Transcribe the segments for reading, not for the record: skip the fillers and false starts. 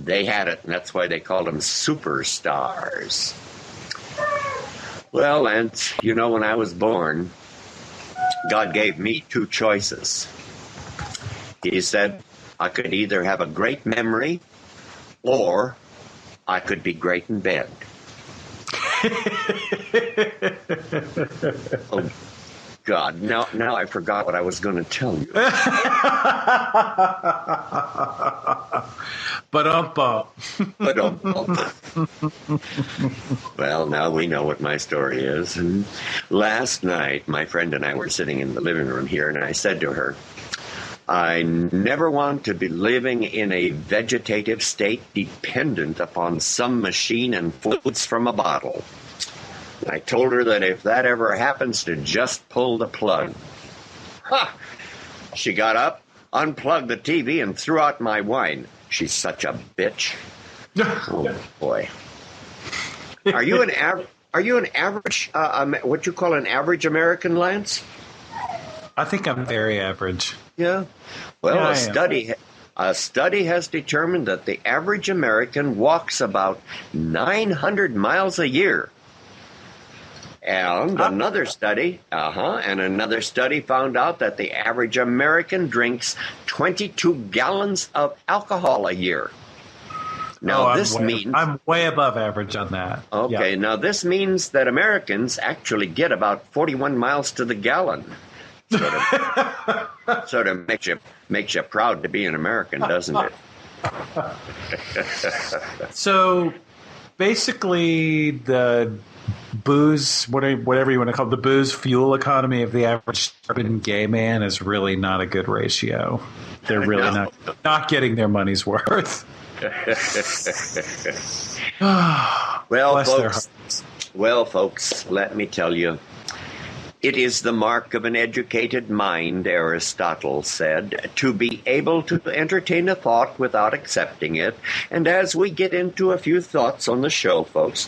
They had it, and that's why they called them superstars. Well, Lance, you know, when I was born, God gave me two choices. He said I could either have a great memory or I could be great in bed. Oh, God, now I forgot what I was going to tell you. Well, now we know what my story is. And last night, my friend and I were sitting in the living room here, and I said to her, I never want to be living in a vegetative state dependent upon some machine and fluids from a bottle. I told her that if that ever happens, to just pull the plug. Ha! She got up, unplugged the TV, and threw out my wine. She's such a bitch. Oh, boy. Are you an average, what you call an average American, Lance? I think I'm very average. Yeah. Well, yeah, a study has determined that the average American walks about 900 miles a year. And another study found out that the average American drinks 22 gallons of alcohol a year. Now, I'm way above average on that. Okay, Now this means that Americans actually get about 41 miles to the gallon. Sort of makes you proud to be an American, doesn't it? So basically, the booze, whatever you want to call it, the booze fuel economy of the average urban gay man is really not a good ratio. They're really not getting their money's worth. Well, folks, let me tell you. It is the mark of an educated mind, Aristotle said, to be able to entertain a thought without accepting it. And as we get into a few thoughts on the show, folks,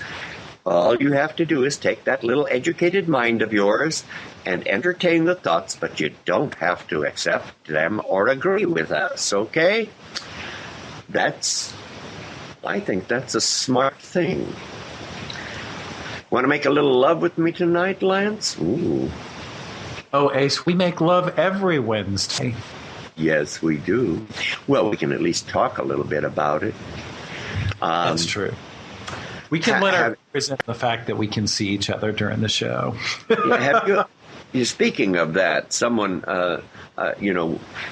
all you have to do is take that little educated mind of yours and entertain the thoughts, but you don't have to accept them or agree with us, okay? I think that's a smart thing. Want to make a little love with me tonight, Lance? Ooh. Oh, Ace, we make love every Wednesday. Yes, we do. Well, we can at least talk a little bit about it. That's true. We can let our present the fact that we can see each other during the show. Speaking of that, someone,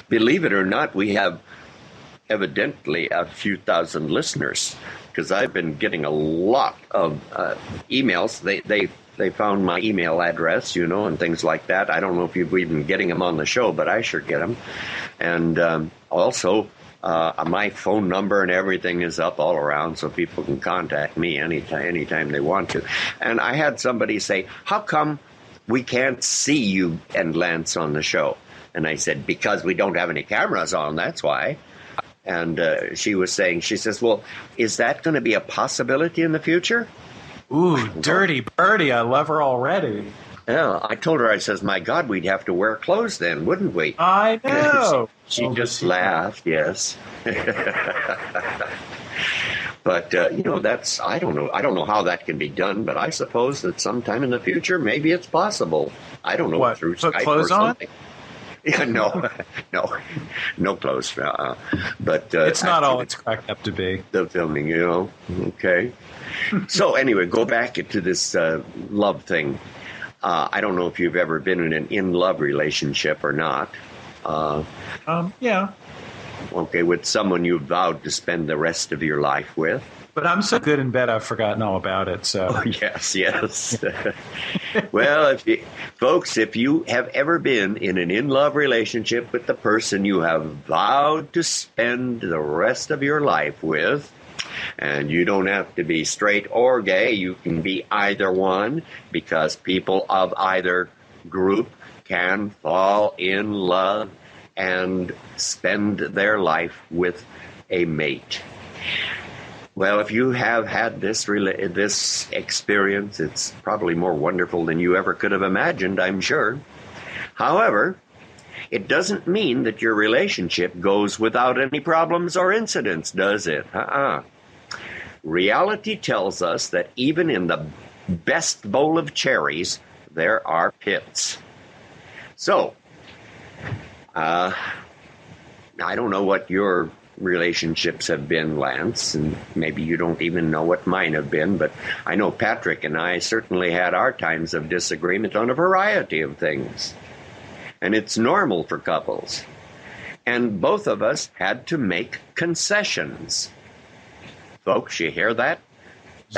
believe it or not, we have evidently a few thousand listeners, because I've been getting a lot of emails. They found my email address, and things like that. I don't know if you've been getting them on the show, but I sure get them. And also, my phone number and everything is up all around, so people can contact me anytime they want to. And I had somebody say, how come we can't see you and Lance on the show? And I said, because we don't have any cameras on, that's why. And she says, well, is that going to be a possibility in the future? Ooh, dirty birdie. I love her already. Yeah, I told her, I says, my God, we'd have to wear clothes then, wouldn't we? I know. She just laughed, yes. But, I don't know how that can be done, but I suppose that sometime in the future, maybe it's possible. I don't know. What, through put Skype clothes or something. on? Yeah, no clothes. But it's not all it's cracked up to be. The filming, okay. So anyway, go back into this love thing. I don't know if you've ever been in an in-love relationship or not. Yeah. Okay, with someone you vowed to spend the rest of your life with. But I'm so good in bed, I've forgotten all about it. So yes. Well, if you have ever been in an in-love relationship with the person you have vowed to spend the rest of your life with, and you don't have to be straight or gay, you can be either one, because people of either group can fall in love and spend their life with a mate. Well, if you have had this experience, it's probably more wonderful than you ever could have imagined, I'm sure. However, It doesn't mean that your relationship goes without any problems or incidents, does it? Reality tells us that even in the best bowl of cherries, there are pits. So, I don't know what your relationships have been, Lance, and maybe you don't even know what mine have been, but I know Patrick and I certainly had our times of disagreement on a variety of things. And it's normal for couples. And both of us had to make concessions. Folks, you hear that?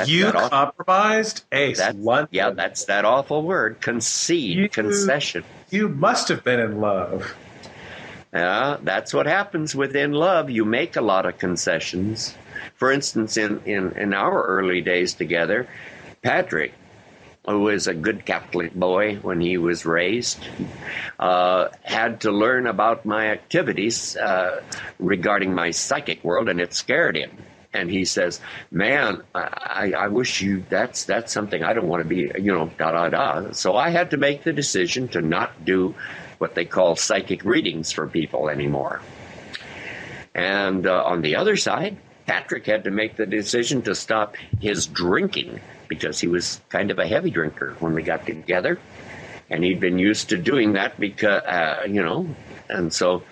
You compromised? Ace, yeah, that's that awful word, concede, concession. You must have been in love. That's what happens within love. You make a lot of concessions. For instance, in our early days together, Patrick, who was a good Catholic boy when he was raised, had to learn about my activities regarding my psychic world, and it scared him. And he says, man, I wish that's something I don't want to be, So I had to make the decision to not do what they call psychic readings for people anymore. And on the other side, Patrick had to make the decision to stop his drinking because he was kind of a heavy drinker when we got together. And he'd been used to doing that because, and so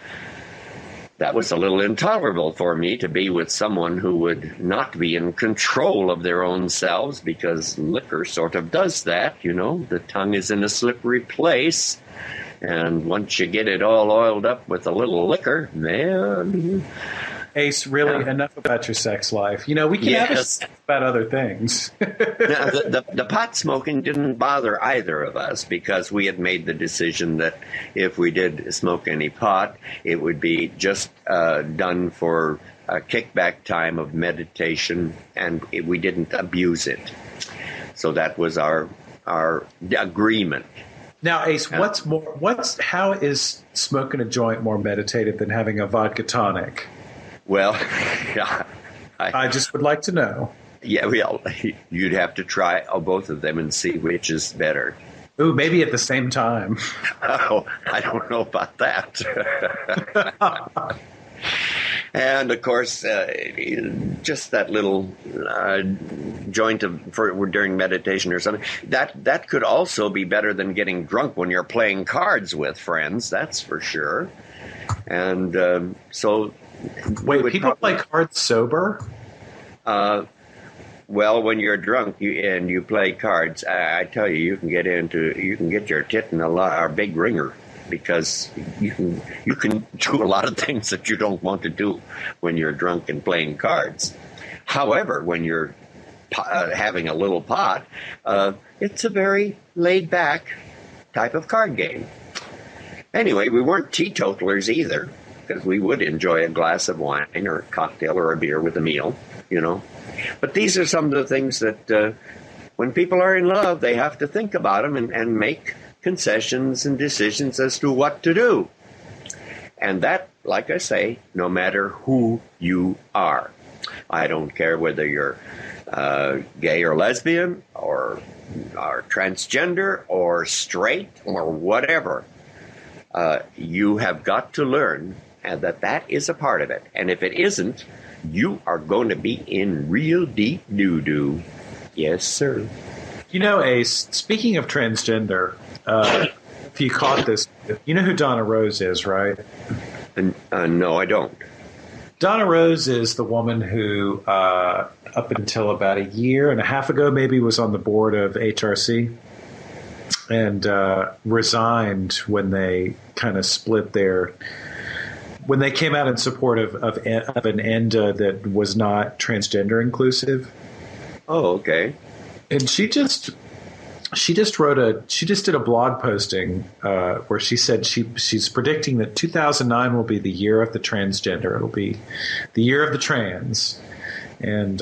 that was a little intolerable for me to be with someone who would not be in control of their own selves, because liquor sort of does that, The tongue is in a slippery place. And once you get it all oiled up with a little liquor, man. Ace, really, enough about your sex life. We can have a sex about other things. The pot smoking didn't bother either of us, because we had made the decision that if we did smoke any pot, it would be just done for a kickback time of meditation, and we didn't abuse it. So that was our agreement. Now, Ace, how is smoking a joint more meditative than having a vodka tonic? Well, I just would like to know. Yeah, you'd have to try both of them and see which is better. Ooh, maybe at the same time. Oh, I don't know about that. And of course, just that little joint for during meditation or something, that could also be better than getting drunk when you're playing cards with friends. That's for sure. And so. Wait, people play cards sober? Well, when you're drunk and you play cards, I tell you, you can get your tit in a big ringer, because you can do a lot of things that you don't want to do when you're drunk and playing cards. However, when you're having a little pot, it's a very laid back type of card game. Anyway, we weren't teetotalers either, because we would enjoy a glass of wine or a cocktail or a beer with a meal, But these are some of the things that when people are in love, they have to think about them and make concessions and decisions as to what to do. And that, like I say, no matter who you are. I don't care whether you're gay or lesbian or transgender or straight or whatever. You have got to learn that is a part of it. And if it isn't, you are going to be in real deep doo-doo. Yes, sir. Ace, speaking of transgender, if you caught this, you know who Donna Rose is, right? No, I don't. Donna Rose is the woman who, up until about a year and a half ago, maybe was on the board of HRC and resigned when they kind of split when they came out in support of an ENDA that was not transgender inclusive. Oh, okay. And she just did a blog posting where she said she's predicting that 2009 will be the year of the transgender. It'll be the year of the trans, and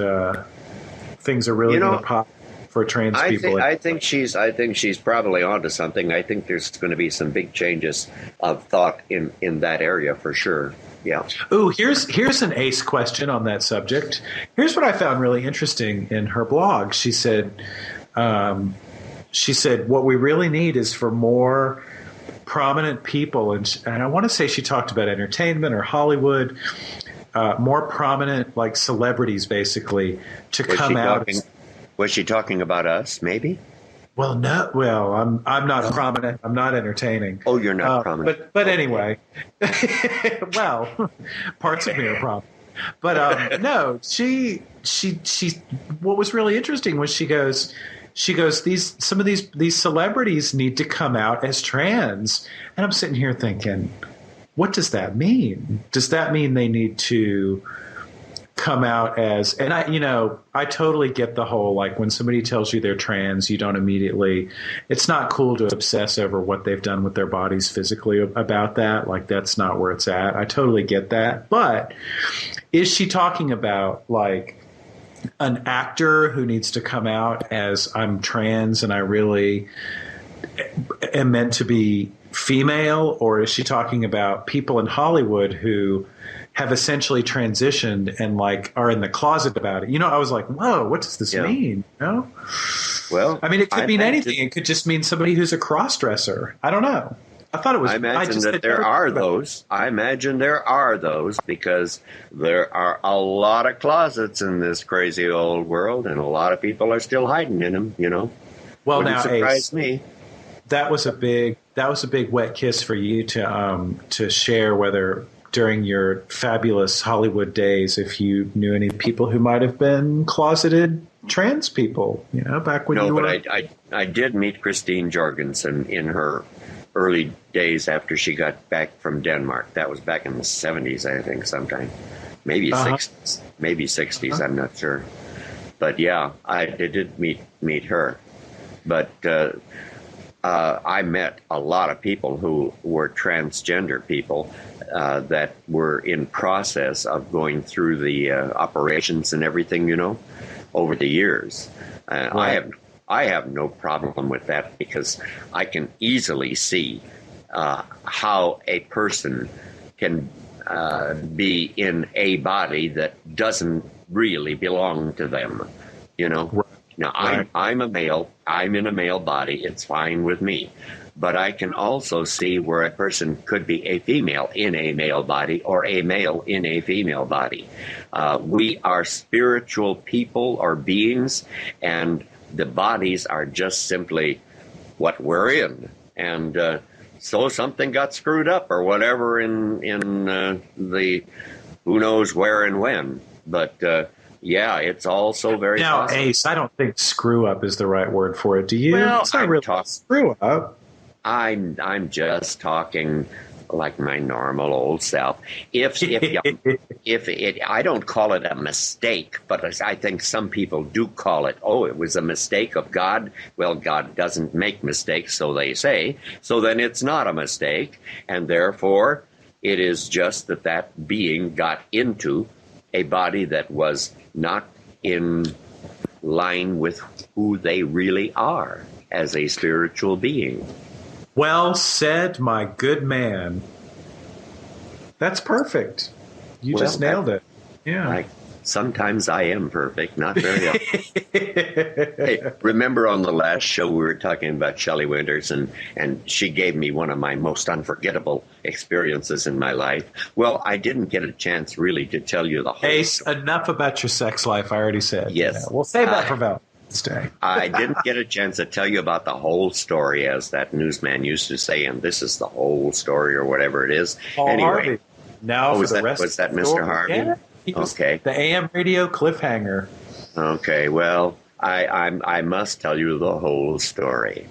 things are really going to pop for trans people. I think she's probably onto something. I think there's going to be some big changes of thought in that area for sure. Yeah. Ooh, here's an Ace question on that subject. Here's what I found really interesting in her blog. She said, what we really need is for more prominent people, and I want to say she talked about entertainment or Hollywood, more prominent like celebrities, basically, to come out. Was she talking about us? Maybe. Well, no. Well, I'm not prominent. I'm not entertaining. Oh, you're not prominent. But anyway, well, parts of me are prominent. But no, she. What was really interesting was she goes. Some of these celebrities need to come out as trans, and I'm sitting here thinking, what does that mean? Does that mean they need to come out as, and I totally get the whole, like, when somebody tells you they're trans, you don't immediately, it's not cool to obsess over what they've done with their bodies physically about that. Like, that's not where it's at. I totally get that. But is she talking about, like, an actor who needs to come out as, I'm trans and I really am meant to be female? Or is she talking about people in Hollywood who have essentially transitioned and, like, are in the closet about it? I was like, whoa, what does this mean? Well, I mean, it could mean anything. It could just mean somebody who's a cross-dresser. I don't know. I thought it was. I imagine that there are those. I imagine there are those, because there are a lot of closets in this crazy old world, and a lot of people are still hiding in them. Well, wouldn't now, surprise me. That was a big wet kiss for you to share, whether during your fabulous Hollywood days, if you knew any people who might have been closeted trans people, back when you were. No, but I did meet Christine Jorgensen in her early days after she got back from Denmark. That was back in the 70s, I think, sometime. Maybe 60s. Maybe 60s, I'm not sure. But yeah, I did meet her. But I met a lot of people who were transgender people that were in process of going through the operations and everything, over the years. Right. I have no problem with that, because I can easily see how a person can be in a body that doesn't really belong to them, Right. Now, I'm a male. I'm in a male body. It's fine with me. But I can also see where a person could be a female in a male body, or a male in a female body. We are spiritual people or beings, and the bodies are just simply what we're in. And so something got screwed up or whatever in the who knows where and when. But yeah, it's also very now, possible. Ace, I don't think screw up is the right word for it. Do you? Well, it's not really screw up. I'm just talking like my normal old self. I don't call it a mistake, but I think some people do call it, it was a mistake of God. Well, God doesn't make mistakes, so they say. So then it's not a mistake, and therefore it is just that being got into a body that was not in line with who they really are as a spiritual being. Well said, my good man. That's perfect. You just nailed it. Yeah. Sometimes I am perfect, not very often. Hey, remember on the last show we were talking about Shelley Winters, and she gave me one of my most unforgettable experiences in my life. Well, I didn't get a chance really to tell you the whole Ace, story. Enough about your sex life. I already said. Yes. We'll save that for Valentine's Day. I didn't get a chance to tell you about the whole story, as that newsman used to say, and this is the whole story, or whatever it is. Paul anyway. Harvey. Now for the rest was that Mr. Harvey? Yeah. Okay. The AM radio cliffhanger. Okay, well, I must tell you the whole story.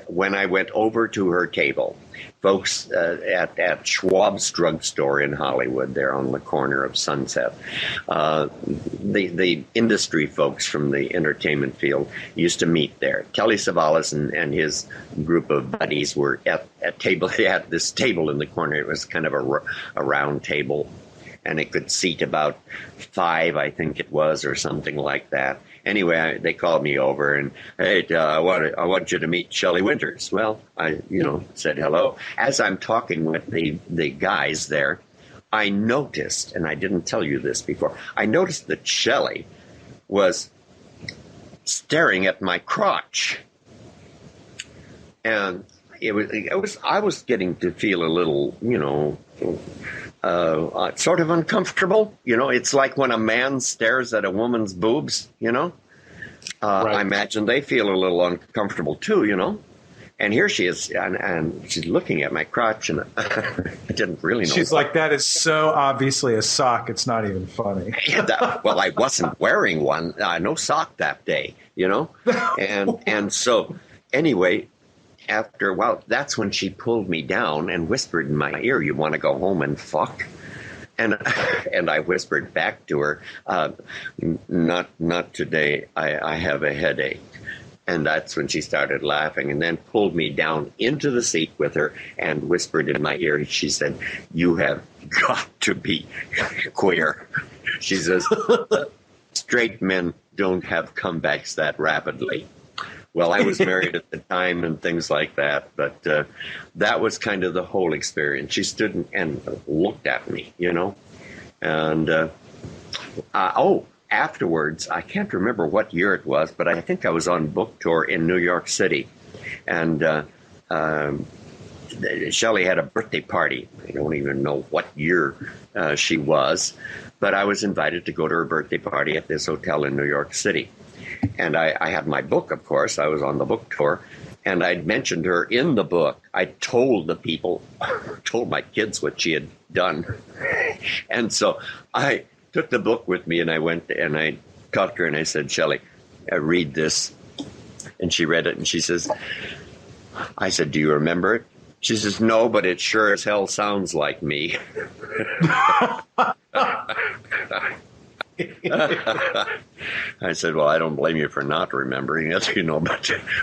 When I went over to her table, folks at Schwab's drugstore in Hollywood, there on the corner of Sunset, the industry folks from the entertainment field used to meet there. Telly Savalas and his group of buddies were at this table in the corner. It was kind of a round table, and it could seat about 5, I think it was, or something like that. Anyway, they called me over and, hey, I want you to meet Shelley Winters. Well, I said hello. As I'm talking with the guys there, I noticed, and I didn't tell you this before, I noticed that Shelley was staring at my crotch. And I was getting to feel a little, sort of uncomfortable. It's like when a man stares at a woman's boobs, Right. I imagine they feel a little uncomfortable too. And here she is, and she's looking at my crotch, and I didn't really know. She's like, that is so obviously a sock, it's not even funny. Well, I wasn't wearing one, no sock that day, and so anyway, after a while, that's when she pulled me down and whispered in my ear, "You want to go home and fuck?" And I whispered back to her, "Not today. I have a headache." And that's when she started laughing, and then pulled me down into the seat with her and whispered in my ear. She said, "You have got to be queer." She says, "Straight men don't have comebacks that rapidly." Well, I was married at the time and things like that, but that was kind of the whole experience. She stood and looked at me, and afterwards, I can't remember what year it was, but I think I was on book tour in New York City, and Shelley had a birthday party. I don't even know what year she was, but I was invited to go to her birthday party at this hotel in New York City. And I had my book, of course. I was on the book tour, and I'd mentioned her in the book. I told the people, told my kids what she had done. And so I took the book with me, and I went and I talked to her, and I said, "Shelley, read this." And she read it, and she says, I said, "Do you remember it?" She says, "No, but it sure as hell sounds like me." I said, "Well, I don't blame you for not remembering it,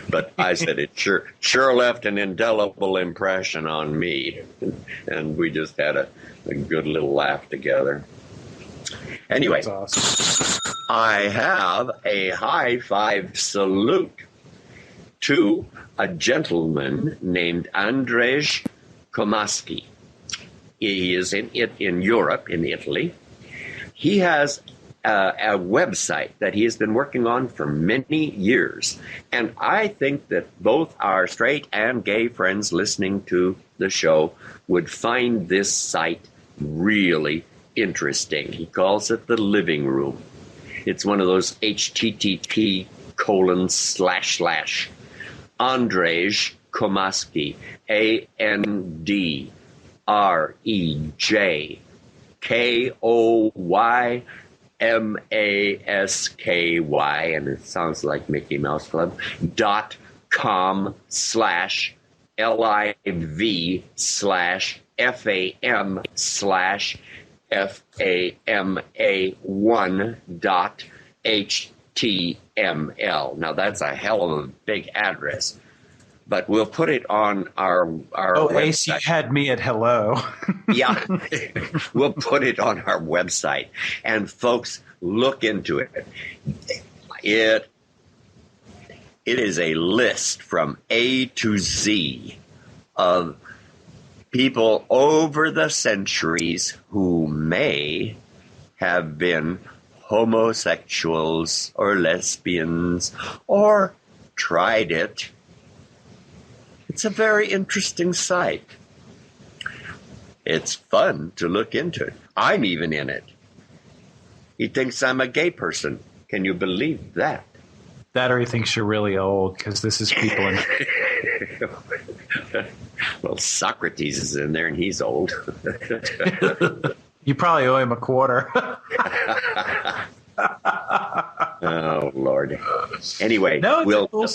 but I said it sure left an indelible impression on me." And we just had a good little laugh together. Anyway, That's awesome. I have a high five salute to a gentleman named Andrzej Komaski. He is in Europe, in Italy. He has a website that he has been working on for many years. And I think that both our straight and gay friends listening to the show would find this site really interesting. He calls it the Living Room. It's one of those http:// Andrzej Komaski, AndrejKoymaSky, and it sounds like Mickey Mouse Club, .com/liv/FAM/FAMA1.html. Now that's a hell of a big address, but we'll put it on our website. Ace, you had me at hello. Yeah, we'll put it on our website, and folks, look into it. It is a list from A to Z of people over the centuries who may have been homosexuals or lesbians or tried it. It's a very interesting site. It's fun to look into it. I'm even in it. He thinks I'm a gay person. Can you believe that? That or he thinks you're really old, because this is people in... Well, Socrates is in there, and he's old. You probably owe him a quarter. Oh, Lord. Anyway, No, we'll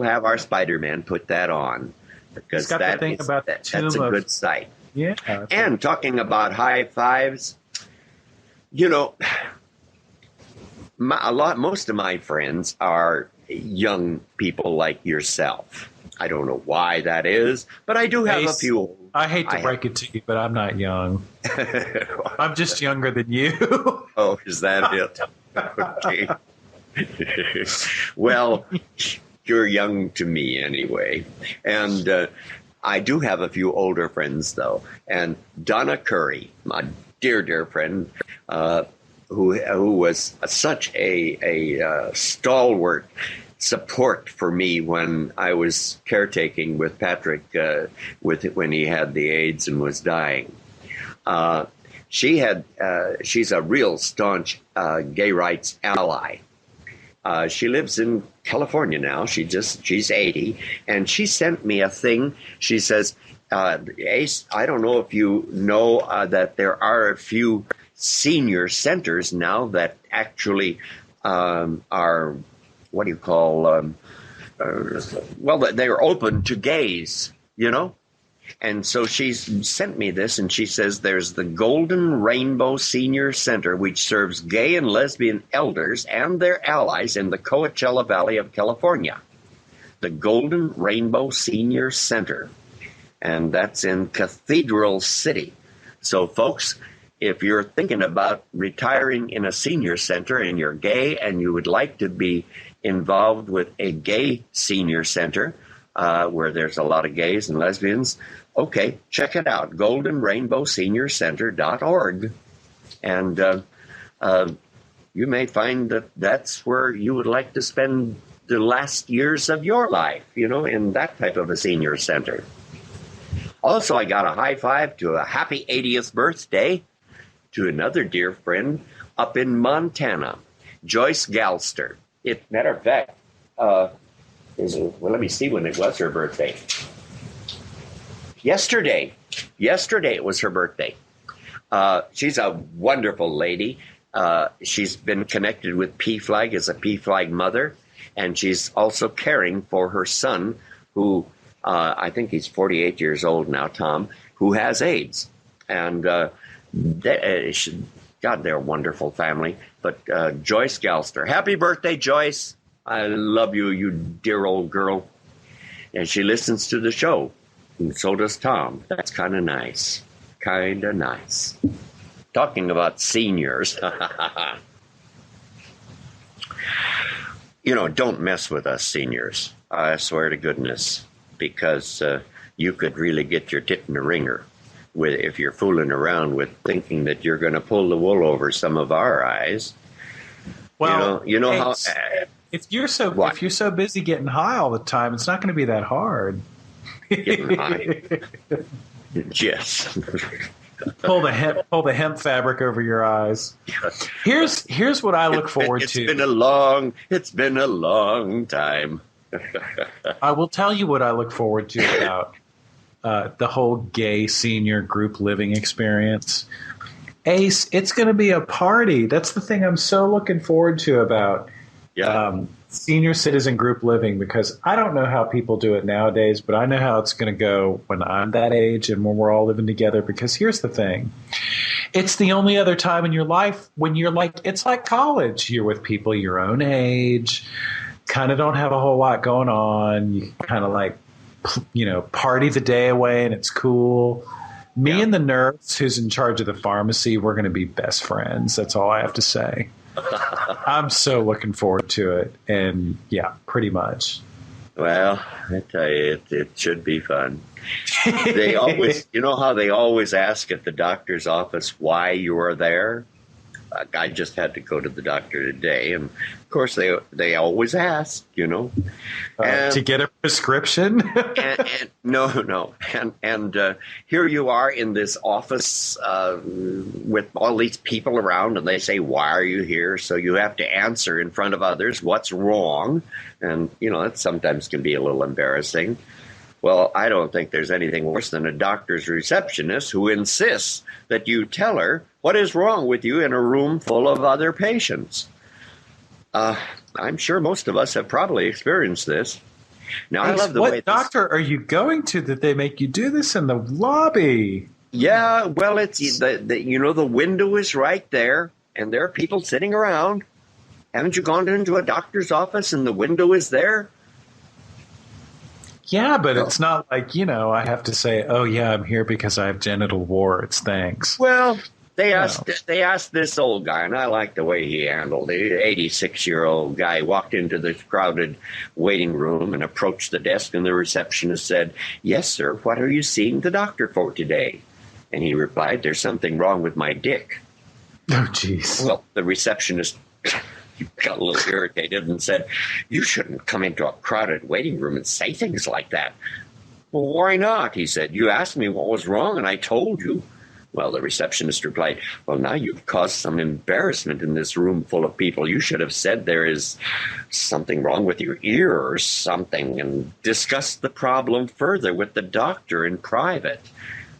have our Spider-Man put that on, because that's a good site. Yeah. And talking about high fives, most of my friends are young people like yourself. I don't know why that is, but I do have a few. I hate to break it to you, but I'm not young. I'm just younger than you. Oh, is that it? Okay. Well, you're young to me anyway. And I do have a few older friends, though. And Donna Curry, my dear, dear friend, who was such a stalwart support for me when I was caretaking with Patrick when he had the AIDS and was dying. She's a real staunch gay rights ally. She lives in California now. She's 80, and she sent me a thing. She says, Ace, I don't know if you know that there are a few senior centers now that actually are, what do you call, well, they're open to gays, you know? And so she's sent me this, and she says there's the Golden Rainbow Senior Center, which serves gay and lesbian elders and their allies in the Coachella Valley of California. The Golden Rainbow Senior Center. And that's in Cathedral City. So, folks, if you're thinking about retiring in a senior center and you're gay and you would like to be involved with a gay senior center, where there's a lot of gays and lesbians, okay, check it out, goldenrainbowseniorcenter.org. And you may find that that's where you would like to spend the last years of your life, you know, in that type of a senior center. Also, I got a high five to a happy 80th birthday to another dear friend up in Montana, Joyce Galster. Matter of fact, well, let me see when it was her birthday. Yesterday it was her birthday. She's a wonderful lady. She's been connected with PFLAG as a PFLAG mother, and she's also caring for her son, who I think he's 48 years old now, Tom, who has AIDS. And God, they're a wonderful family. But Joyce Galster, happy birthday, Joyce. I love you, you dear old girl. And she listens to the show. And so does Tom. That's kind of nice. Kind of nice. Talking about seniors. You know, don't mess with us seniors. I swear to goodness. Because you could really get your tit in the ringer if you're fooling around with thinking that you're going to pull the wool over some of our eyes. Well, you know hey, how... if you're so busy getting high all the time, it's not going to be that hard. Getting high. Yes. Pull the hemp fabric over your eyes. Here's what I look forward to. It's been a long time. I will tell you what I look forward to about the whole gay senior group living experience. Ace, it's going to be a party. That's the thing I'm so looking forward to about senior citizen group living, because I don't know how people do it nowadays, but I know how it's going to go when I'm that age and when we're all living together. Because here's the thing. It's the only other time in your life when you're like, it's like college. You're with people your own age, kind of don't have a whole lot going on. You kind of like, you know, party the day away and it's cool. Me and the nurse who's in charge of the pharmacy, we're going to be best friends. That's all I have to say. I'm so looking forward to it. And yeah, pretty much. Well, I tell you, it should be fun. They always, you know how they always ask at the doctor's office why you are there? I just had to go to the doctor today, and of course they always ask, you know, to get a prescription. No, and here you are in this office with all these people around, and they say, "Why are you here?" So you have to answer in front of others what's wrong, and you know that sometimes can be a little embarrassing. Well, I don't think there's anything worse than a doctor's receptionist who insists that you tell her what is wrong with you in a room full of other patients. I'm sure most of us have probably experienced this. Now, I love the way what doctor are you going to that they make you do this in the lobby? Yeah, well, it's the window is right there, and there are people sitting around. Haven't you gone into a doctor's office and the window is there? Yeah, but it's not like, you know, I have to say, oh, yeah, I'm here because I have genital warts. Thanks. Well, they asked this old guy, and I like the way he handled it. 86-year-old guy walked into this crowded waiting room and approached the desk, and the receptionist said, "Yes, sir, what are you seeing the doctor for today?" And he replied, "There's something wrong with my dick." Oh, jeez. Well, the receptionist He got a little irritated and said, "You shouldn't come into a crowded waiting room and say things like that." "Well, why not?" he said. "You asked me what was wrong, and I told you." Well, the receptionist replied, "Well, now you've caused some embarrassment in this room full of people. You should have said there is something wrong with your ear or something and discussed the problem further with the doctor in private."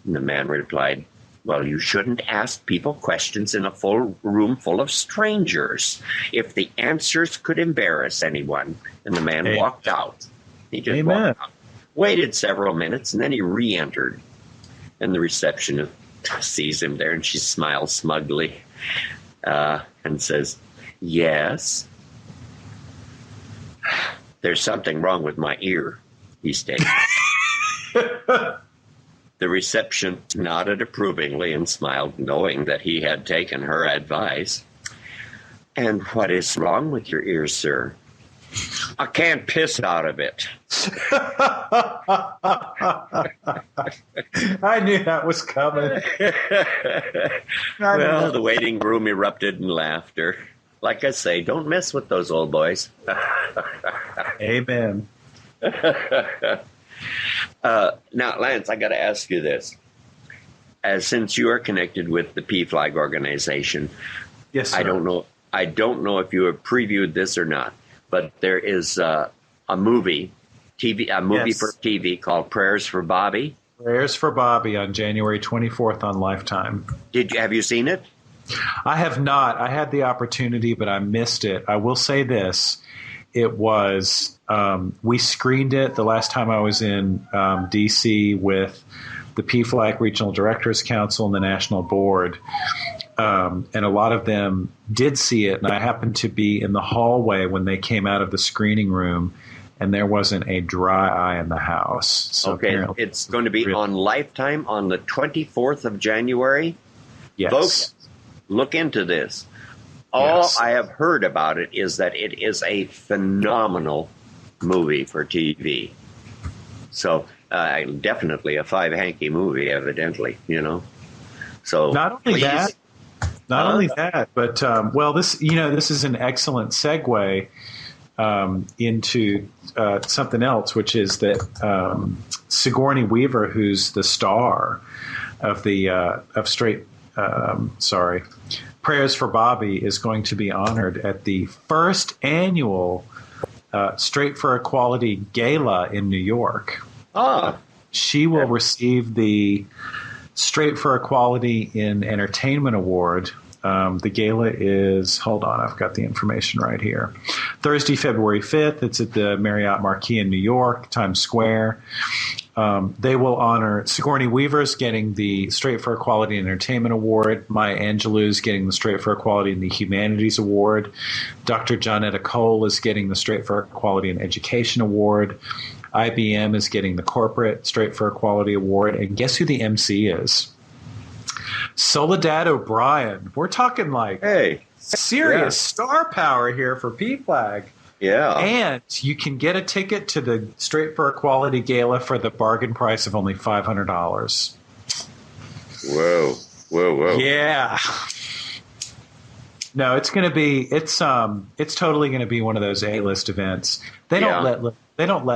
And the man replied, "Well, you shouldn't ask people questions in a full room full of strangers if the answers could embarrass anyone." And the man walked out. He just walked out, waited several minutes, and then he re-entered. And the receptionist sees him there, and she smiles smugly and says, "Yes, there's something wrong with my ear," he stated. The reception nodded approvingly and smiled, knowing that he had taken her advice. "And what is wrong with your ear, sir?" "I can't piss out of it." I knew that was coming. Well, the waiting room erupted in laughter. Like I say, don't mess with those old boys. Amen. Now, Lance, I got to ask you this. Since you are connected with the PFLAG organization, Yes, sir. I don't know if you have previewed this or not, but there is a movie Yes. for TV called Prayers for Bobby. Prayers for Bobby on January 24th on Lifetime. Have you seen it? I have not. I had the opportunity, but I missed it. I will say this. It was, we screened it the last time I was in D.C. with the PFLAG Regional Directors Council and the National Board. And a lot of them did see it. And I happened to be in the hallway when they came out of the screening room, and there wasn't a dry eye in the house. So okay, it's going to be on Lifetime on the 24th of January. Yes. Folks, look into this. All I have heard about it is that it is a phenomenal movie for TV. So definitely a five-hanky movie, evidently, So not only that, but this is an excellent segue into something else, which is that Sigourney Weaver, who's the star of Prayers for Bobby, is going to be honored at the first annual Straight for Equality Gala in New York. She will receive the Straight for Equality in Entertainment Award. The gala is, hold on, I've got the information right here. Thursday, February 5th. It's at the Marriott Marquis in New York, Times Square. They will honor Sigourney Weaver's getting the Straight for Equality in Entertainment Award. Maya Angelou's getting the Straight for Equality in the Humanities Award. Dr. Johnetta Cole is getting the Straight for Equality in Education Award. IBM is getting the Corporate Straight for Equality Award. And guess who the MC is? Soledad O'Brien. We're talking serious star power here for PFLAG. Yeah. And you can get a ticket to the Straight for Equality Gala for the bargain price of only $500. Whoa. Yeah. No, it's going to be it's totally going to be one of those A-list events. They don't let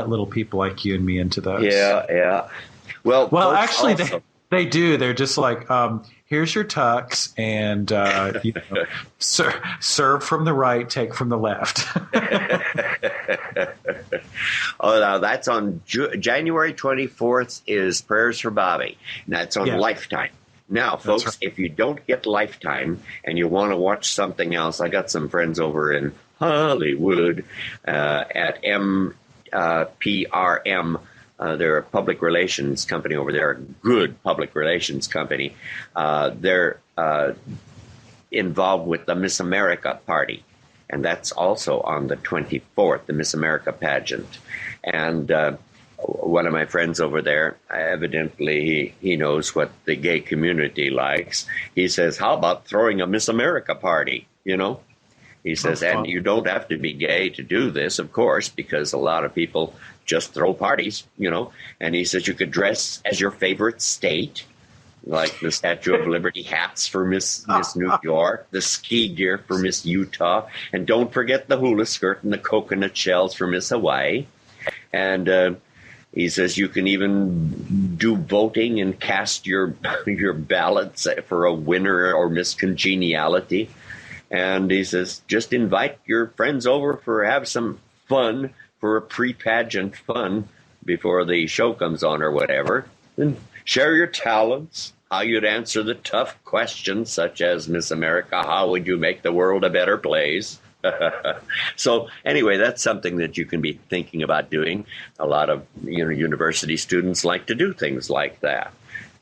little people like you and me into those. Yeah. Well, actually they do. They're just like, here's your tux, and serve from the right, take from the left. Now that's on January 24th is Prayers for Bobby. And that's on Lifetime. Now, folks, if you don't get Lifetime and you want to watch something else, I got some friends over in Hollywood at MPRM. They're a public relations company over there, a good public relations company. They're involved with the Miss America party, and that's also on the 24th, the Miss America pageant. And one of my friends over there, evidently he knows what the gay community likes. He says, how about throwing a Miss America party, He says, and you don't have to be gay to do this, of course, because a lot of people just throw parties, And he says you could dress as your favorite state, like the Statue of Liberty hats for Miss New York, the ski gear for Miss Utah, and don't forget the hula skirt and the coconut shells for Miss Hawaii. And he says you can even do voting and cast your ballots for a winner or Miss Congeniality. And he says just invite your friends over have some fun for a pre-pageant fun before the show comes on or whatever. And share your talents, how you'd answer the tough questions such as, Miss America, how would you make the world a better place? So anyway, that's something that you can be thinking about doing. A lot of university students like to do things like that.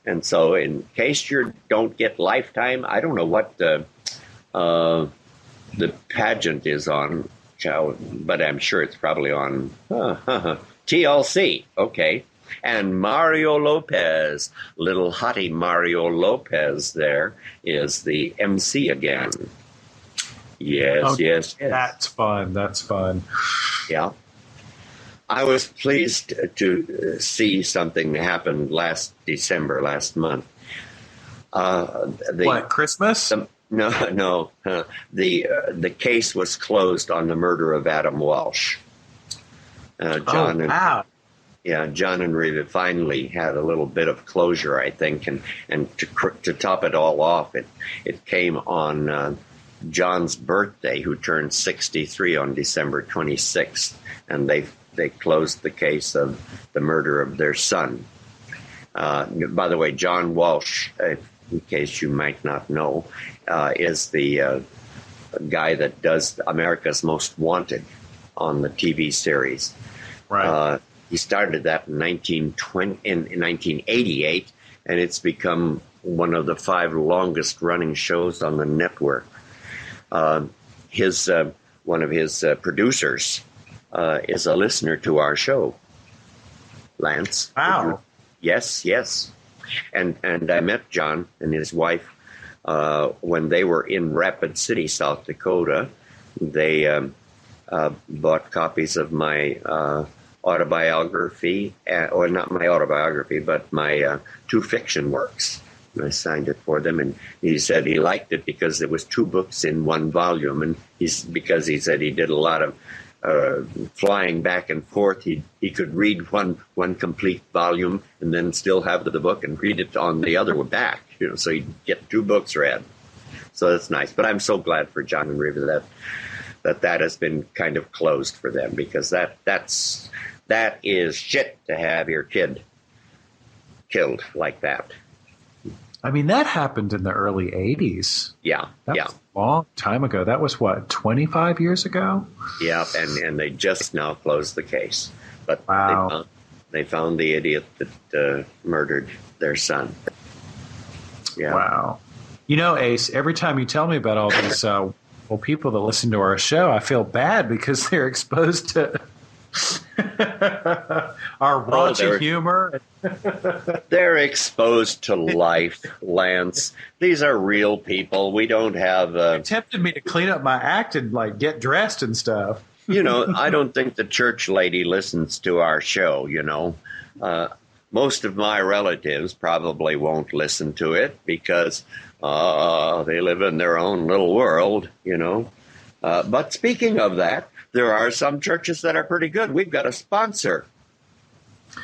And so in case you don't get Lifetime, I don't know what the pageant is on, but I'm sure it's probably on TLC. Okay. And Mario Lopez, little hottie Mario Lopez there, is the MC again. Yes, yes. That's fun. Yeah. I was pleased to see something happen last month. What, Christmas? No. The case was closed on the murder of Adam Walsh. John and Rita finally had a little bit of closure, I think, and to top it all off, it came on John's birthday, who turned 63 on December 26th, and they closed the case of the murder of their son. By the way, John Walsh, in case you might not know, is the guy that does America's Most Wanted on the TV series. Right. He started that in 1988, and it's become one of the 5 longest running shows on the network. One of his producers is a listener to our show, Lance. Wow. Yes. And I met John and his wife when they were in Rapid City, South Dakota. They bought copies of my autobiography, or not my autobiography, but my 2 fiction works. I signed it for them, and he said he liked it because it was 2 books in 1 volume, and because he said he did a lot of flying back and forth. He could read one complete volume and then still have the book and read it on the other back, so he'd get 2 books read. So that's nice. But I'm so glad for John and Rita that has been kind of closed for them, because that is shit to have your kid killed like that. I mean, that happened in the early 80s. Yeah, that was a long time ago. That was, 25 years ago? Yeah, and they just now closed the case. But wow. They found the idiot that murdered their son. Yeah. Wow. Ace, every time you tell me about all these people that listen to our show, I feel bad because they're exposed to our raunchy humor. They're exposed to life, Lance. These are real people. We don't have... It tempted me to clean up my act and get dressed and stuff. I don't think the church lady listens to our show, Most of my relatives probably won't listen to it because they live in their own little world, But speaking of that, there are some churches that are pretty good. We've got a sponsor.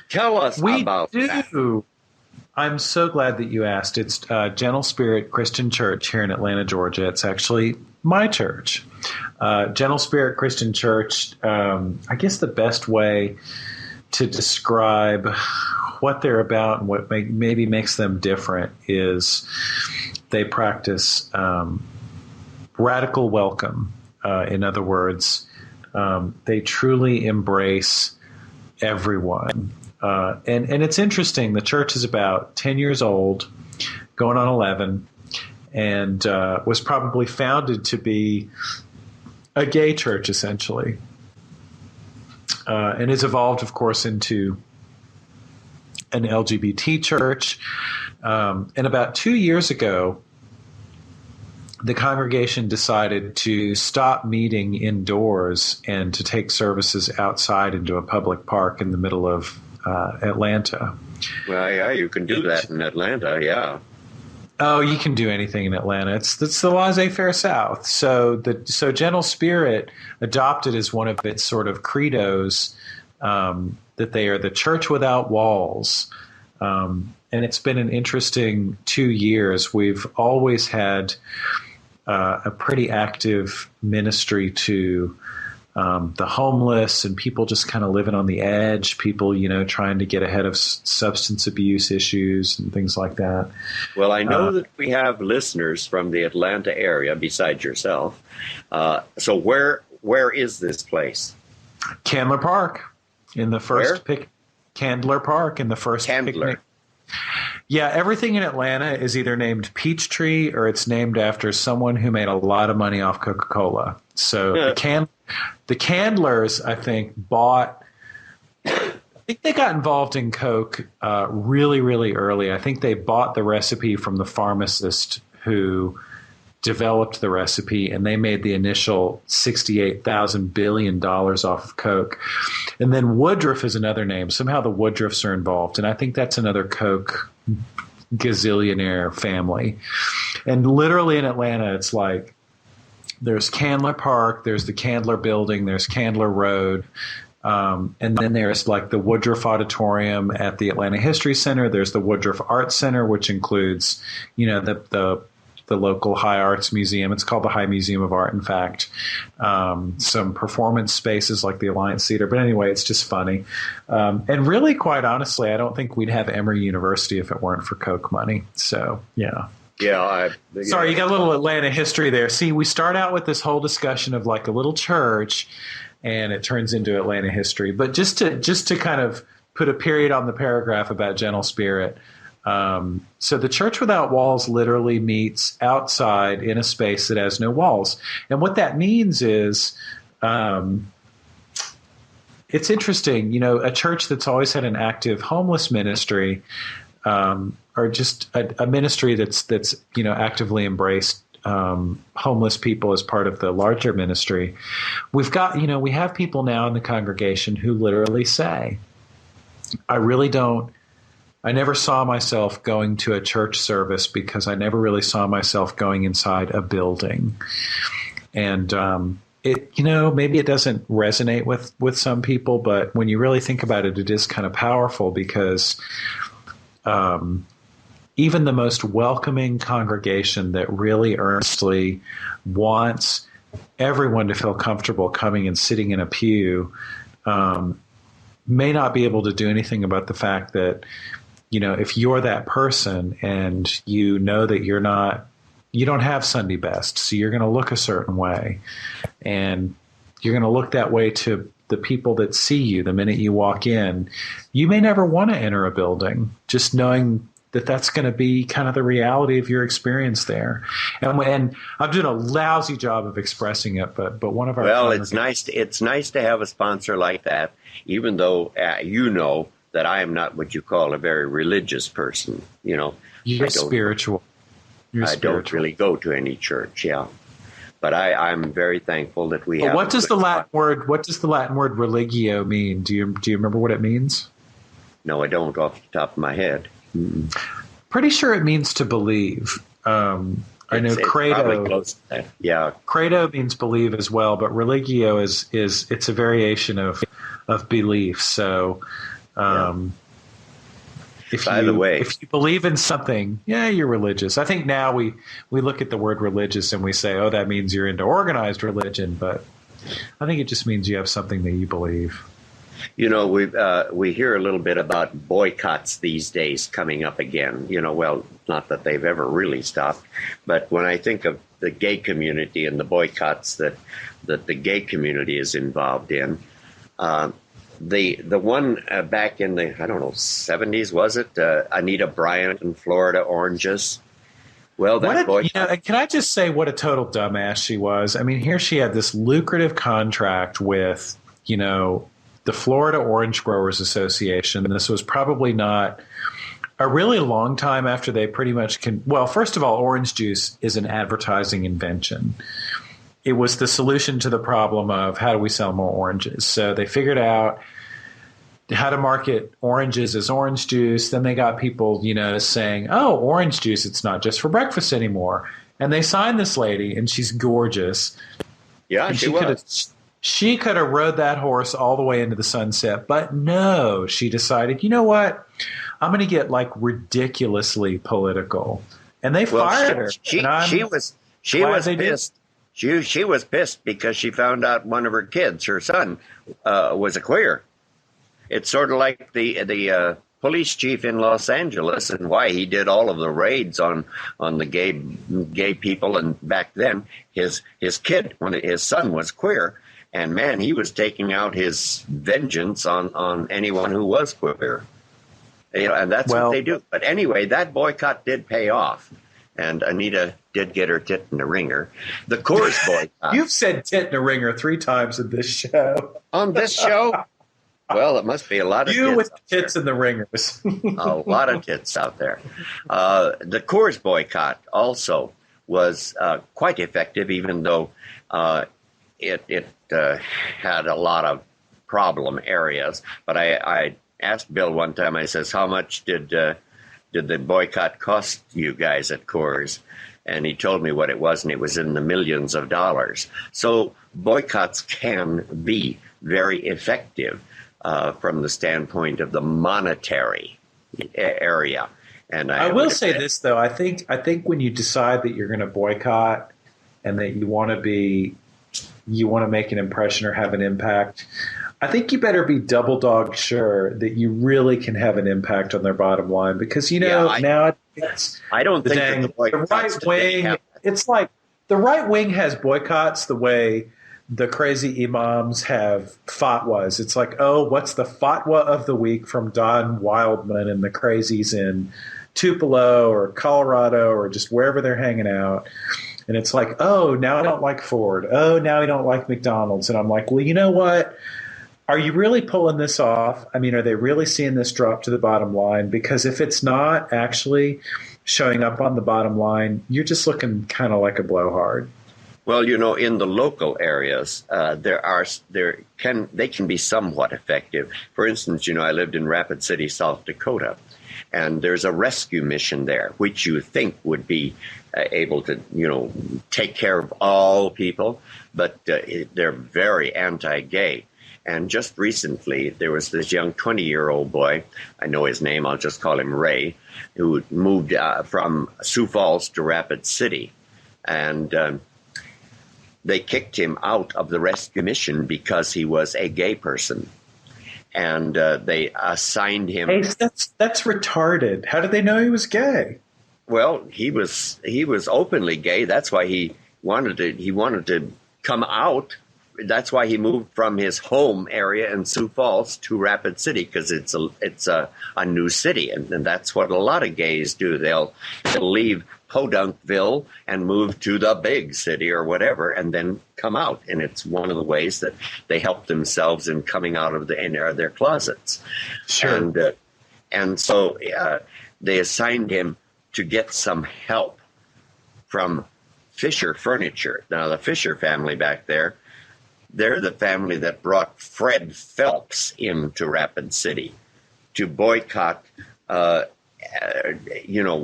Tell us about that. We do. I'm so glad that you asked. It's Gentle Spirit Christian Church here in Atlanta, Georgia. It's actually my church. Gentle Spirit Christian Church, I guess the best way to describe what they're about and what maybe makes them different is they practice radical welcome. In other words, they truly embrace everyone. And it's interesting. The church is about 10 years old, going on 11, and was probably founded to be a gay church, essentially. And has evolved, of course, into an LGBT church. And about 2 years ago, the congregation decided to stop meeting indoors and to take services outside into a public park in the middle of Atlanta. Well, yeah, you can do that in Atlanta, yeah. Oh, you can do anything in Atlanta. It's the laissez-faire South. So Gentle Spirit adopted as one of its sort of credos that they are the church without walls. And it's been an interesting 2 years. We've always had a pretty active ministry to the homeless and people just kind of living on the edge, people, trying to get ahead of substance abuse issues and things like that. Well, I know that we have listeners from the Atlanta area besides yourself. So where is this place? Candler Park in the first Candler Park in the first Candler. picnic. Yeah, everything in Atlanta is either named Peachtree or it's named after someone who made a lot of money off Coca-Cola. So the Candlers, I think, they got involved in Coke really, really early. I think they bought the recipe from the pharmacist who developed the recipe, and they made the initial $68,000 billion off of Coke. And then Woodruff is another name. Somehow the Woodruffs are involved, and I think that's another Coke gazillionaire family. And literally in Atlanta, it's like there's Candler Park, there's the Candler Building, there's Candler Road, and then there's like the Woodruff Auditorium at the Atlanta History Center. There's the Woodruff Art Center, which includes, the local High Arts Museum. It's called the High Museum of Art, in fact. Some performance spaces like the Alliance Theater. But anyway, it's just funny. And really, quite honestly, I don't think we'd have Emory University if it weren't for Coke money. So, yeah. Yeah. Sorry, you got a little Atlanta history there. See, we start out with this whole discussion of like a little church, and it turns into Atlanta history. But just to kind of put a period on the paragraph about Gentle Spirit, so the Church Without Walls literally meets outside in a space that has no walls. And what that means is it's interesting, a church that's always had an active homeless ministry or just a ministry that's actively embraced homeless people as part of the larger ministry. We've got, we have people now in the congregation who literally say, I never saw myself going to a church service because I never really saw myself going inside a building. And maybe it doesn't resonate with some people, but when you really think about it, it is kind of powerful because even the most welcoming congregation that really earnestly wants everyone to feel comfortable coming and sitting in a pew may not be able to do anything about the fact that, if you're that person and that you don't have Sunday best, so you're going to look a certain way, and you're going to look that way to the people that see you the minute you walk in. You may never want to enter a building, just knowing that that's going to be kind of the reality of your experience there. And I'm doing a lousy job of expressing it, but one of our it's nice to have a sponsor like that, even though that I am not what you call a very religious person. You're spiritual. I don't really go to any church, yeah. But I'm very thankful that we have. What does the Latin word religio mean? Do you remember what it means? No, I don't off the top of my head. Mm-mm. Pretty sure it means to believe. I know credo. Close to that. Yeah, credo means believe as well, but religio is it's a variation of belief. So, if you believe in something, you're religious. I think now we look at the word religious and we say, oh, that means you're into organized religion, but I think it just means you have something that you believe. We hear a little bit about boycotts these days coming up again. Well, not that they've ever really stopped, but when I think of the gay community and the boycotts that the gay community is involved in, the one back in the 70s, was it Anita Bryant and Florida Oranges? Well, can I just say what a total dumbass she was? I mean, here she had this lucrative contract with the Florida Orange Growers Association. And this was probably not a really long time after they pretty much well, first of all, orange juice is an advertising invention. It was the solution to the problem of how do we sell more oranges. So they figured out how to market oranges as orange juice. Then they got people, saying, "Oh, orange juice, it's not just for breakfast anymore." And they signed this lady, and she's gorgeous. Yeah, And she was. she could have rode that horse all the way into the sunset, but no, she decided, you know what? I'm going to get like ridiculously political, and they fired her. She was pissed. She was pissed because she found out one of her kids, her son, was a queer. It's sort of like the police chief in Los Angeles and why he did all of the raids on the gay people. And back then, his kid, his son, was queer, and man, he was taking out his vengeance on anyone who was queer. And that's what they do. But anyway, that boycott did pay off. And Anita did get her tit in the ringer. The Coors boycott. You've said tit in the ringer 3 times in this show. On this show? Well, it must be a lot of you tits with tits there. in the ringers. A lot of tits out there. The Coors boycott also was quite effective, even though it had a lot of problem areas. But I asked Bill one time, I says, how much did the boycott cost you guys at Coors? And he told me what it was, and it was in the millions of dollars. So boycotts can be very effective from the standpoint of the monetary area. And I will say this, though. I think when you decide that you're going to boycott and that you want to make an impression or have an impact, I think you better be double dog sure that you really can have an impact on their bottom line, because now I don't think the right wing. It's like the right wing has boycotts the way the crazy imams have fatwas. It's like, oh, what's the fatwa of the week from Don Wildman and the crazies in Tupelo or Colorado or just wherever they're hanging out. And it's like, oh, now I don't like Ford. Oh, now I don't like McDonald's. And I'm like, well, you know what? Are you really pulling this off? I mean, are they really seeing this drop to the bottom line? Because if it's not actually showing up on the bottom line, you're just looking kind of like a blowhard. Well, in the local areas, they can be somewhat effective. For instance, I lived in Rapid City, South Dakota, and there's a rescue mission there, which you think would be able to, take care of all people, but they're very anti-gay. And just recently, there was this young 20-year-old boy, I know his name, I'll just call him Ray, who moved from Sioux Falls to Rapid City. And they kicked him out of the rescue mission because he was a gay person. And they assigned him... Hey, that's retarded. How did they know he was gay? Well, he was openly gay. That's why he wanted to come out. That's why he moved from his home area in Sioux Falls to Rapid City, because it's a new city, and that's what a lot of gays do. They'll leave Podunkville and move to the big city or whatever, and then come out. And it's one of the ways that they help themselves in coming out of their closets. Sure. And so they assigned him to get some help from Fisher Furniture. Now, the Fisher family back there, they're the family that brought Fred Phelps into Rapid City to boycott,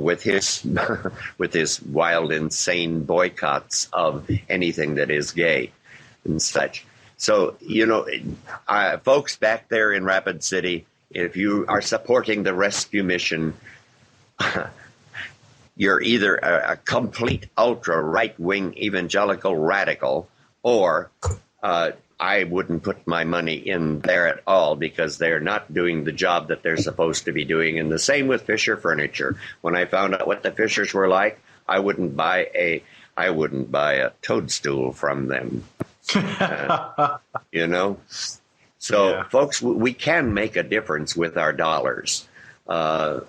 with his wild, insane boycotts of anything that is gay and such. So, folks back there in Rapid City, if you are supporting the rescue mission, you're either a complete ultra right-wing evangelical radical, or I wouldn't put my money in there at all, because they're not doing the job that they're supposed to be doing. And the same with Fisher Furniture. When I found out what the Fishers were like, I wouldn't buy a toadstool from them. So, yeah. Folks, we can make a difference with our dollars, But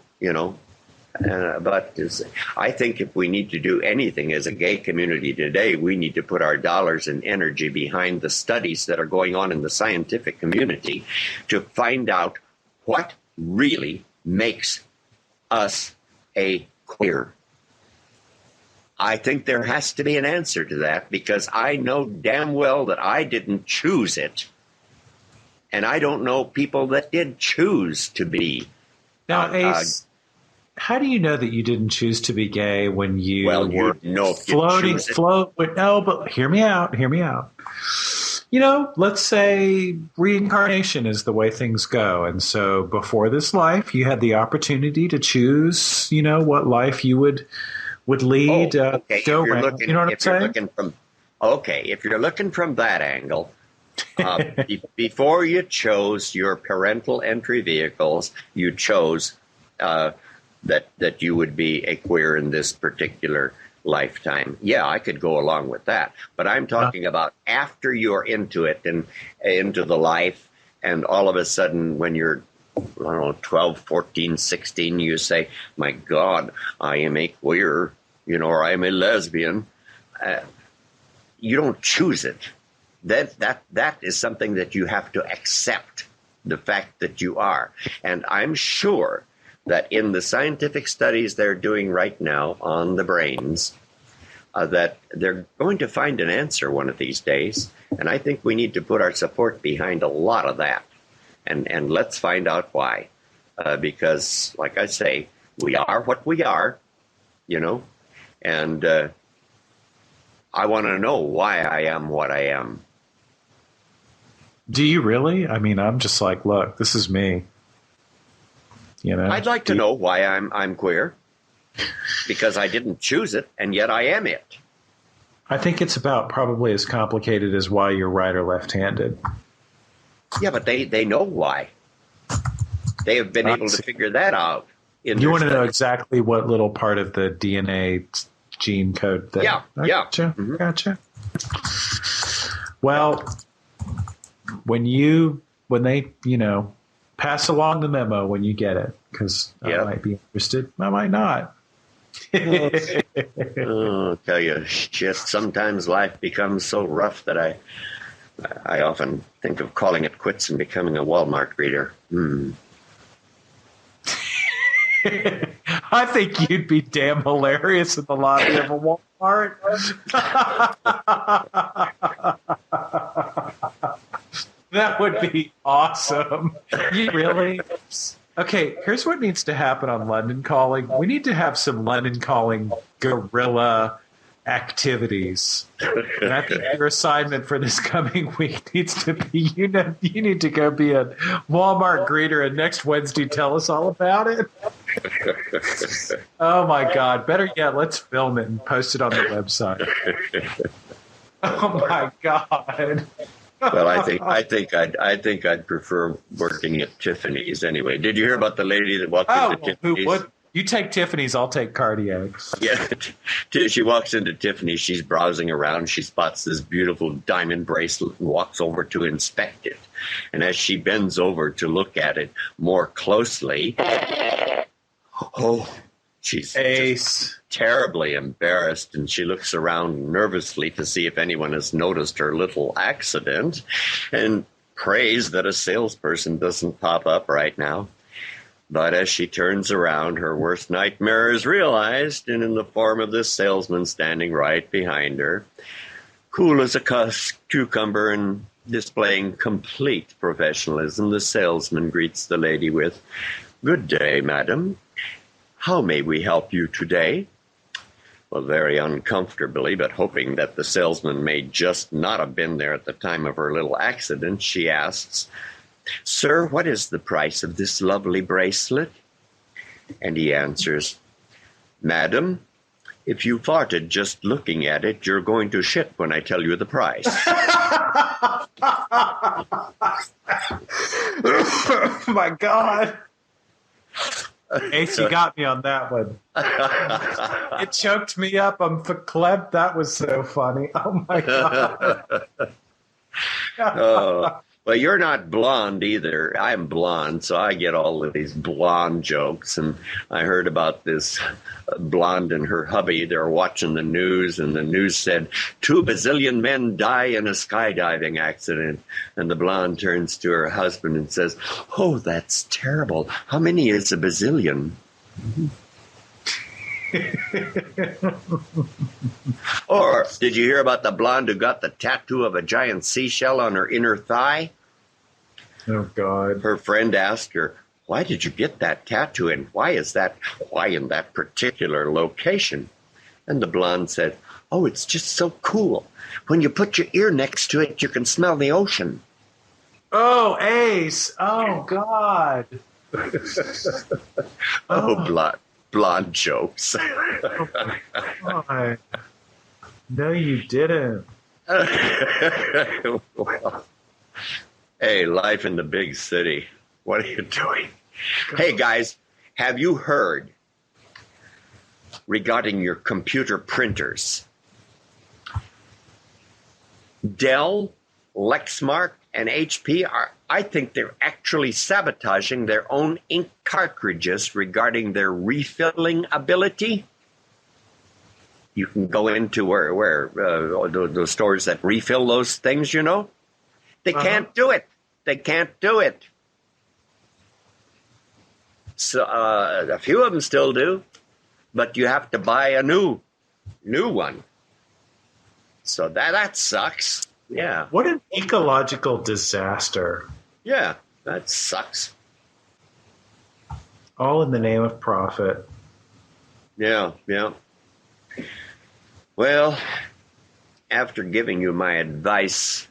I think if we need to do anything as a gay community today, we need to put our dollars and energy behind the studies that are going on in the scientific community to find out what really makes us a queer. I think there has to be an answer to that, because I know damn well that I didn't choose it. And I don't know people that did choose to be. Now, Ace, how do you know that you didn't choose to be gay when you were floating? No, but hear me out. Let's say reincarnation is the way things go. And so before this life, you had the opportunity to choose, what life you would lead. Okay. Go around. You know what I'm saying? If you're looking from that angle, before you chose your parental entry vehicles, you chose that you would be a queer in this particular lifetime. Yeah, I could go along with that. But I'm talking about after you're into it and into the life, and all of a sudden when you're 12, 14, 16, you say, my God, I am a queer, or I am a lesbian. You don't choose it. That is something that you have to accept, the fact that you are. And I'm sure that in the scientific studies they're doing right now on the brains, that they're going to find an answer one of these days. And I think we need to put our support behind a lot of that. And let's find out why. Because, like I say, we are what we are, and I want to know why I am what I am. Do you really? I mean, I'm just like, look, this is me. I'd like to know why I'm queer, because I didn't choose it, and yet I am it. I think it's about probably as complicated as why you're right or left-handed. Yeah, but they know why. They have been able to figure that out. You want to know exactly what little part of the DNA gene code thing? Yeah. Gotcha. Mm-hmm. Gotcha. Well, when they pass along the memo when you get it, because I might be interested, I might not. I'll tell you, shit, sometimes life becomes so rough that I often think of calling it quits and becoming a Walmart greeter. I think you'd be damn hilarious in the lobby of a Walmart. That would be awesome. You really? Okay, here's what needs to happen on Lundon Calling. We need to have some Lundon Calling guerrilla activities. And I think your assignment for this coming week needs to be, you need to go be a Walmart greeter, and next Wednesday tell us all about it. Oh my God. Better yet, let's film it and post it on the website. Oh my God. Well, I think I'd prefer working at Tiffany's anyway. Did you hear about the lady that walked into Tiffany's? Who would? You take Tiffany's, I'll take Cardiac. Yeah, she walks into Tiffany's. She's browsing around. She spots this beautiful diamond bracelet and walks over to inspect it. And as she bends over to look at it more closely, she's Ace. Terribly embarrassed, and she looks around nervously to see if anyone has noticed her little accident, and prays that a salesperson doesn't pop up right now. But as she turns around, her worst nightmare is realized, and in the form of this salesman standing right behind her, cool as a cucumber and displaying complete professionalism, the salesman greets the lady with, "Good day, madam. How may we help you today?" Well, very uncomfortably, but hoping that the salesman may just not have been there at the time of her little accident, she asks, "Sir, what is the price of this lovely bracelet?" And he answers, "Madam, if you farted just looking at it, you're going to shit when I tell you the price." Oh, my God. Ace, you got me on that one. It choked me up. I'm verklempt. That was so funny. Oh, my God. Well, you're not blonde either. I'm blonde, so I get all of these blonde jokes. And I heard about this blonde and her hubby. They're watching the news, and the news said 2 bazillion men die in a skydiving accident. And the blonde turns to her husband and says, "Oh, that's terrible. How many is a bazillion?" Or did you hear about the blonde who got the tattoo of a giant seashell on her inner thigh? Oh, God. Her friend asked her, "Why did you get that tattoo, and why in that particular location?" And the blonde said, "Oh, it's just so cool. When you put your ear next to it, you can smell the ocean." Oh, Ace. Oh, God. Oh, blonde jokes. Oh, God. No, you didn't. Well, hey, life in the big city. What are you doing? Hey, guys, have you heard regarding your computer printers? Dell, Lexmark, and HP I think they're actually sabotaging their own ink cartridges regarding their refilling ability. You can go into those stores that refill those things, you know. They can't do it. They can't do it. So a few of them still do, but you have to buy a new one. So that sucks. Yeah. What an ecological disaster. Yeah, that sucks. All in the name of profit. Yeah. Well, after giving you my advice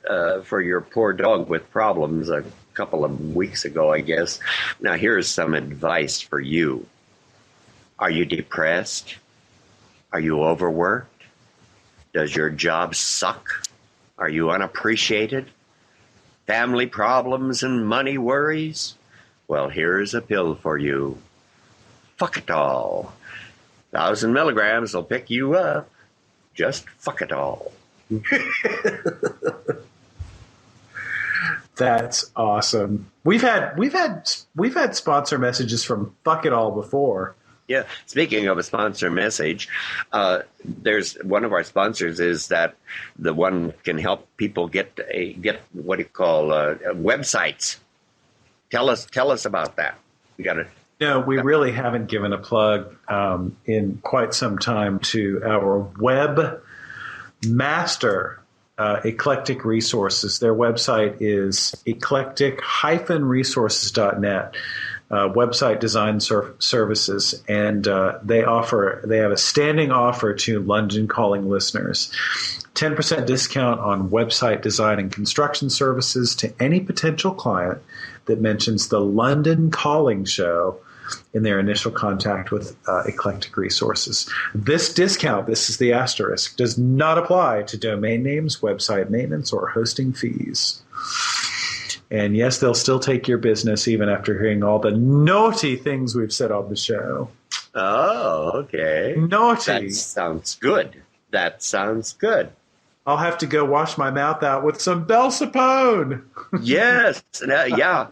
for your poor dog with problems a couple of weeks ago, I guess, now here's some advice for you. Are you depressed? Are you overworked? Does your job suck? Are you unappreciated? Family problems and money worries? Well, here's a pill for you. Fuck it all. 1,000 milligrams will pick you up. Just fuck it all. That's awesome. We've had sponsor messages from Fuck It All before. Yeah. Speaking of a sponsor message, there's one of our sponsors is that the one can help people get what do you call websites. Tell us about that. We got to. No, we really haven't given a plug in quite some time to our web master, Eclectic Resources. Their website is eclectic-resources.net. Website design services, and they have a standing offer to Lundon Calling listeners. 10% discount on website design and construction services to any potential client that mentions the Lundon Calling Show in their initial contact with Eclectic Resources. This discount, this is the asterisk, does not apply to domain names, website maintenance, or hosting fees. And yes, they'll still take your business even after hearing all the naughty things we've said on the show. Oh, okay. Naughty. That sounds good. I'll have to go wash my mouth out with some Belsapone. Yes. Yeah.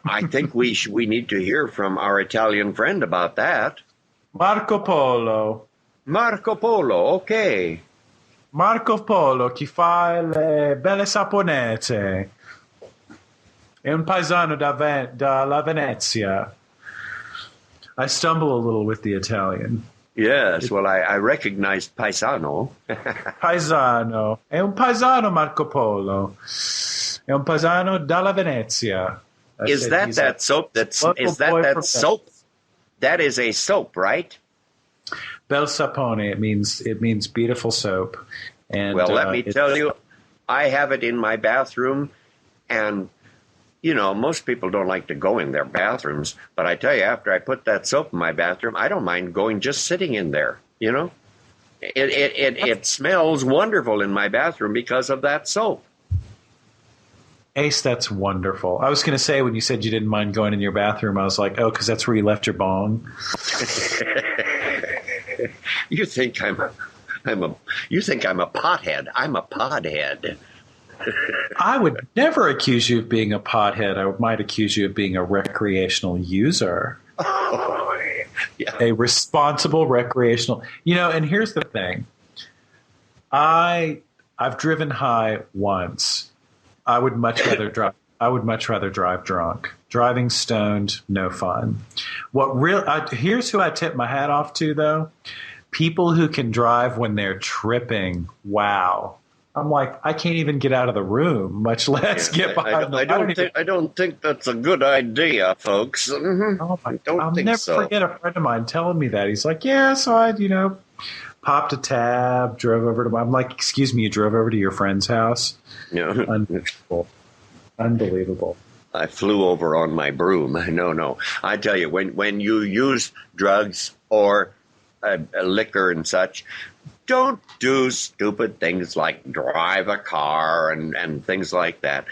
I think we need to hear from our Italian friend about that. Marco Polo. Marco Polo, okay. Marco Polo, chi fa le belle saponette. È un paesano dalla Venezia. I stumble a little with the Italian. Yes, well, I recognized paesano. Paesano. È un paesano Marco Polo. È un paesano dalla Venezia. Is that soap? That soap? That is a soap, right? Bel sapone. It means beautiful soap. And well, let me tell you, I have it in my bathroom, and most people don't like to go in their bathrooms, but I tell you, after I put that soap in my bathroom, I don't mind just sitting in there. It smells wonderful in my bathroom because of that soap. Ace, that's wonderful. I was going to say when you said you didn't mind going in your bathroom, I was like, oh, because that's where you left your bong. You think I'm a pothead? I'm a podhead. I would never accuse you of being a pothead. I might accuse you of being a recreational user. Oh, yeah. A responsible recreational. And here's the thing. I've driven high once. I would much rather drive drunk. Driving stoned, no fun. Here's who I tip my hat off to, though. People who can drive when they're tripping. Wow. I'm like, I can't even get out of the room, much less get behind the. I don't think that's a good idea, folks. Oh my! I don't I'll think never so. forget a friend of mine telling me that. He's like, yeah, so I, popped a tab, drove over to. I'm like, excuse me, you drove over to your friend's house? Yeah. Unbelievable. Unbelievable. I flew over on my broom. No. I tell you, when you use drugs or liquor and such, don't do stupid things like drive a car and things like that.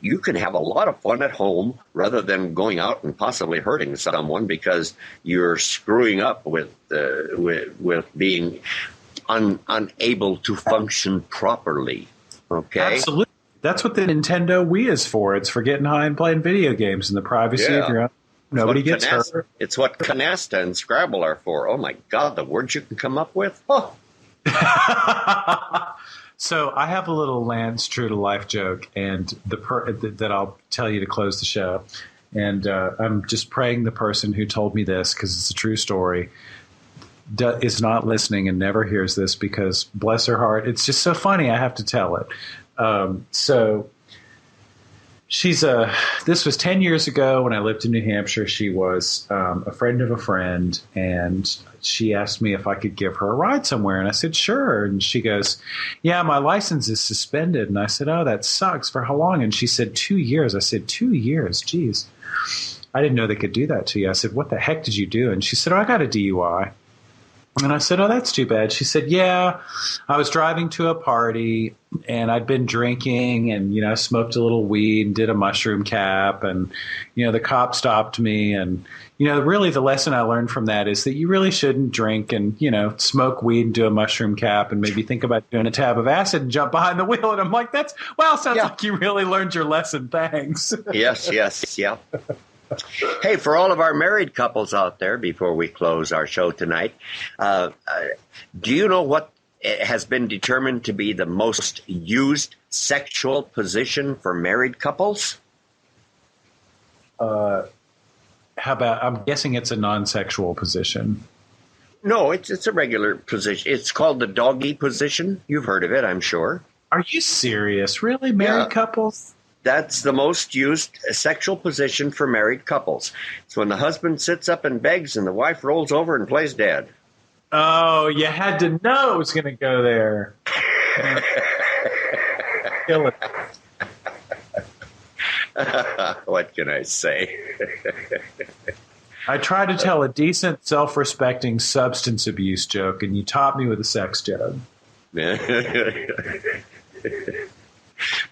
You can have a lot of fun at home rather than going out and possibly hurting someone because you're screwing up with being unable to function properly. Okay? Absolutely. That's what the Nintendo Wii is for. It's for getting high and playing video games in the privacy of your own. Nobody gets hurt. It's what canasta and Scrabble are for. Oh, my God, the words you can come up with. Oh. So I have a little Lance true to life joke, and that I'll tell you to close the show. And I'm just praying the person who told me this, because it's a true story, is not listening and never hears this, because bless her heart, it's just so funny. I have to tell it. So this was 10 years ago when I lived in New Hampshire. She was a friend of a friend, and she asked me if I could give her a ride somewhere. And I said, sure. And she goes, yeah, my license is suspended. And I said, oh, that sucks. For how long? And she said, 2 years. I said, 2 years? Geez. I didn't know they could do that to you. I said, what the heck did you do? And she said, oh, I got a DUI. And I said, oh, that's too bad. She said, yeah, I was driving to a party and I'd been drinking and, smoked a little weed and did a mushroom cap. And, the cop stopped me. And, really the lesson I learned from that is that you really shouldn't drink and, smoke weed and do a mushroom cap and maybe think about doing a tab of acid and jump behind the wheel. And I'm like, sounds like you really learned your lesson. Thanks. Yes. Yeah. Hey, for all of our married couples out there, before we close our show tonight, do you know what has been determined to be the most used sexual position for married couples? How about, I'm guessing it's a non-sexual position. No, it's a regular position. It's called the doggy position. You've heard of it, I'm sure. Are you serious? Really? Married couples? That's the most used sexual position for married couples. It's when the husband sits up and begs and the wife rolls over and plays dead. Oh, you had to know it was going to go there. Kill it. What can I say? I tried to tell a decent, self-respecting substance abuse joke, and you topped me with a sex joke.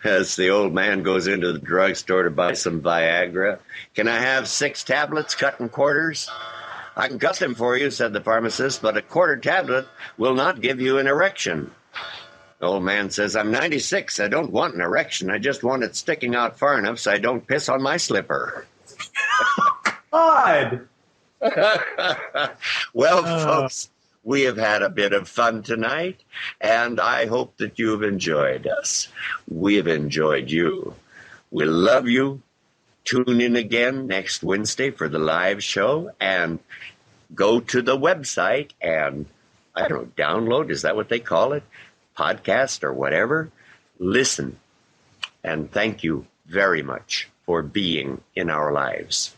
As the old man goes into the drugstore to buy some Viagra. Can I have 6 tablets cut in quarters? I can cut them for you, said the pharmacist, but a quarter tablet will not give you an erection. The old man says, I'm 96. I don't want an erection. I just want it sticking out far enough so I don't piss on my slipper. God! Well, folks, we have had a bit of fun tonight, and I hope that you've enjoyed us. We have enjoyed you. We love you. Tune in again next Wednesday for the live show, and go to the website and, download, is that what they call it? Podcast or whatever. Listen, and thank you very much for being in our lives.